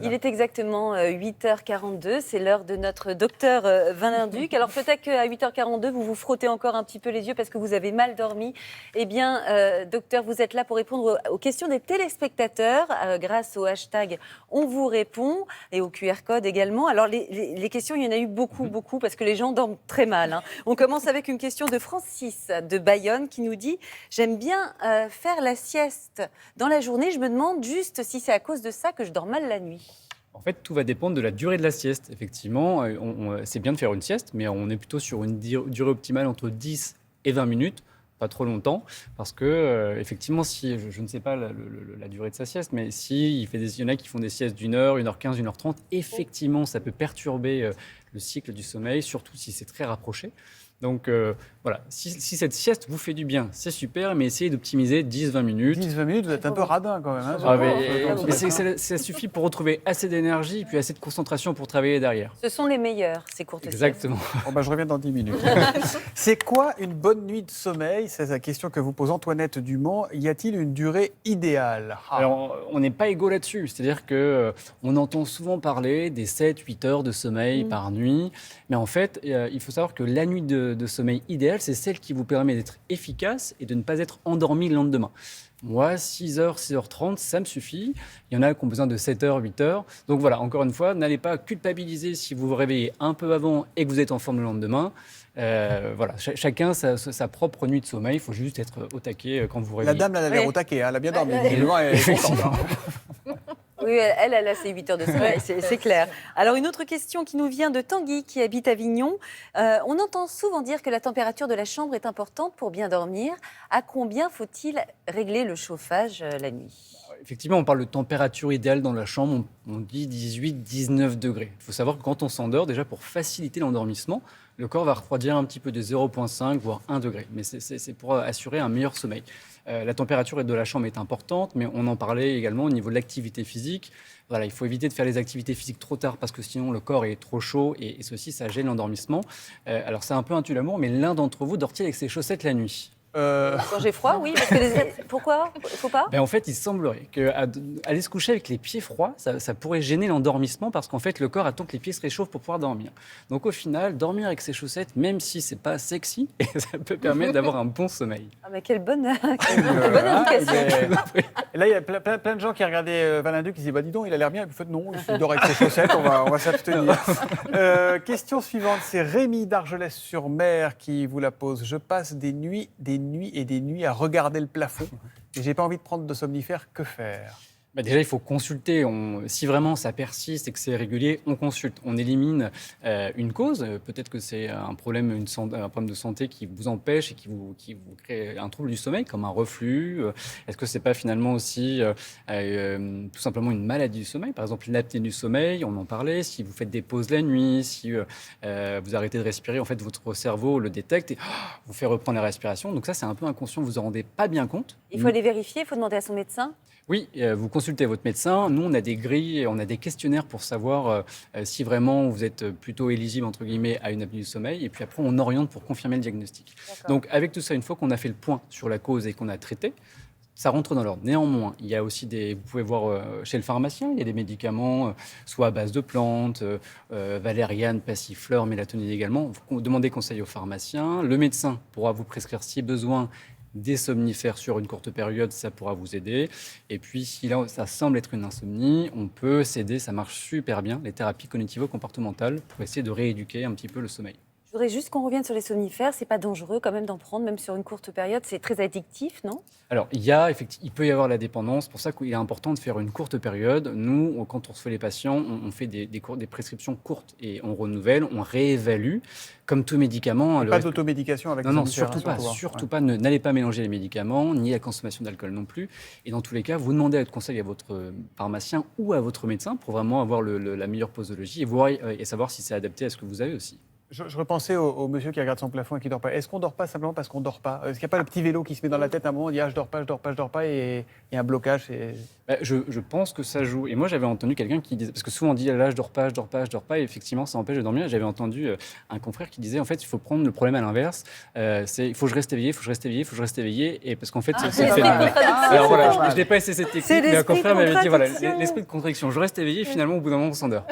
Il est exactement 8h42, c'est l'heure de notre docteur Valinduc. Alors peut-être qu'à 8h42, vous vous frottez encore un petit peu les yeux parce que vous avez mal dormi. Eh bien, docteur, vous êtes là pour répondre aux questions des téléspectateurs grâce au hashtag On vous répond et au QR code également. Alors les questions, il y en a eu beaucoup parce que les gens dorment très mal. Hein. On commence avec une question de Francis de Bayonne qui nous dit « J'aime bien faire la sieste dans la journée, je me demande juste si c'est à cause de ça que je dors mal la nuit. » En fait, tout va dépendre de la durée de la sieste. Effectivement, c'est bien de faire une sieste, mais on est plutôt sur une durée optimale entre 10 et 20 minutes, pas trop longtemps, parce que, effectivement, si, je ne sais pas la durée de sa sieste, mais si il y en a qui font des siestes d'1 heure, 1h15, 1h30, effectivement, ça peut perturber le cycle du sommeil, surtout si c'est très rapproché. Donc voilà, si cette sieste vous fait du bien, c'est super, mais essayez d'optimiser 10-20 minutes. 10-20 minutes, vous êtes un peu radin quand même. Hein, ça suffit pour retrouver assez d'énergie et puis assez de concentration pour travailler derrière. Ce sont les meilleurs, ces courtes Exactement. Bon, je reviens dans 10 minutes. C'est quoi une bonne nuit de sommeil? C'est la question que vous pose Antoinette Dumont. Y a-t-il une durée idéale? Alors, on n'est pas égaux là-dessus. C'est-à-dire qu'on entend souvent parler des 7-8 heures de sommeil par nuit. Mais en fait, il faut savoir que la nuit de sommeil idéale, c'est celle qui vous permet d'être efficace et de ne pas être endormi le lendemain. Moi, 6h, 6h30, ça me suffit. Il y en a qui ont besoin de 7h, 8h. Donc voilà, encore une fois, n'allez pas culpabiliser si vous vous réveillez un peu avant et que vous êtes en forme le lendemain. Voilà, chacun sa propre nuit de sommeil. Il faut juste être au taquet quand vous vous réveillez. La dame, elle a l'air au taquet, hein, elle a bien dormi. Elle est contente. Oui, elle a ses 8 heures de sommeil, c'est clair. Alors, une autre question qui nous vient de Tanguy, qui habite Avignon. On entend souvent dire que la température de la chambre est importante pour bien dormir. À combien faut-il régler le chauffage la nuit ? Effectivement, on parle de température idéale dans la chambre, on dit 18-19 degrés. Il faut savoir que quand on s'endort, déjà pour faciliter l'endormissement, le corps va refroidir un petit peu de 0,5 voire 1 degré. Mais c'est pour assurer un meilleur sommeil. La température de la chambre est importante, mais on en parlait également au niveau de l'activité physique. Voilà, il faut éviter de faire les activités physiques trop tard parce que sinon le corps est trop chaud et ceci, ça gêne l'endormissement. Alors c'est un peu un tue-l'amour, mais l'un d'entre vous dort-il avec ses chaussettes la nuit ? Quand j'ai froid, oui. Parce que pourquoi ? Il ne faut pas ? En fait, il semblerait qu'aller se coucher avec les pieds froids, ça pourrait gêner l'endormissement parce qu'en fait, le corps attend que les pieds se réchauffent pour pouvoir dormir. Donc au final, dormir avec ses chaussettes, même si c'est pas sexy, ça peut permettre d'avoir un bon sommeil. Ah, mais quelle bonne indication. Et là, il y a plein de gens qui regardaient Valinduc qui se disent dis donc, il a l'air bien. Et puis, non, il dort avec ses chaussettes, on va s'abstenir. Question suivante, c'est Rémi d'Argelès-sur-Mer qui vous la pose. Je passe des nuits à regarder le plafond et j'ai pas envie de prendre de somnifères, que faire ? Déjà, il faut consulter. Si vraiment ça persiste et que c'est régulier, on consulte. On élimine une cause. Peut-être que c'est un problème de santé qui vous empêche et qui vous crée un trouble du sommeil, comme un reflux. Est-ce que c'est pas finalement aussi tout simplement une maladie du sommeil ? Par exemple, l'apnée du sommeil, on en parlait. Si vous faites des pauses la nuit, si vous arrêtez de respirer, en fait, votre cerveau le détecte et vous fait reprendre la respiration. Donc ça, c'est un peu inconscient. Vous en rendez pas bien compte. Il faut aller vérifier, il faut demander à son médecin. Oui, vous consultez votre médecin. Nous, on a des grilles, on a des questionnaires pour savoir si vraiment vous êtes plutôt éligible, entre guillemets, à une apnée du sommeil. Et puis après, on oriente pour confirmer le diagnostic. D'accord. Donc, avec tout ça, une fois qu'on a fait le point sur la cause et qu'on a traité, ça rentre dans l'ordre. Néanmoins, il y a aussi vous pouvez voir chez le pharmacien, il y a des médicaments, soit à base de plantes, valériane, passiflore, mélatonine également. Vous demandez conseil au pharmacien. Le médecin pourra vous prescrire, si besoin, des somnifères sur une courte période, ça pourra vous aider. Et puis, si là, ça semble être une insomnie, on peut s'aider, ça marche super bien, les thérapies cognitivo-comportementales, pour essayer de rééduquer un petit peu le sommeil. Je voudrais juste qu'on revienne sur les somnifères. C'est pas dangereux quand même d'en prendre, même sur une courte période. C'est très addictif, non ? Alors, il peut y avoir la dépendance. C'est pour ça qu'il est important de faire une courte période. Nous, quand on reçoit les patients, on fait des prescriptions courtes et on renouvelle, on réévalue. Comme tout médicament... Pas d'automédication avec les somnifères. Non, surtout pas. N'allez pas mélanger les médicaments, ni la consommation d'alcool non plus. Et dans tous les cas, vous demandez conseil à votre pharmacien ou à votre médecin pour vraiment avoir la meilleure posologie et savoir si c'est adapté à ce que vous avez aussi. Je repensais au monsieur qui regarde son plafond et qui ne dort pas. Est-ce qu'on ne dort pas simplement parce qu'on ne dort pas? Est-ce qu'il n'y a pas le petit vélo qui se met dans la tête à un moment, on dit je dors pas, je dors pas, je dors pas, et il y a un blocage Je pense que ça joue. Et moi, j'avais entendu quelqu'un qui disait, parce que souvent on dit là, je dors pas, je dors pas, je dors pas, et effectivement, ça empêche de dormir. J'avais entendu un confrère qui disait, en fait, il faut prendre le problème à l'inverse. Il faut que je reste éveillé, il faut que je reste éveillé, il faut que je reste éveillé, et parce qu'en fait, c'est le phénomène. Alors voilà, je n'ai pas essayé cette technique, mais un confrère m'avait dit, voilà, l'esprit de contradiction. Je reste éveillé, et finalement, au bout d'un moment, on s'endort.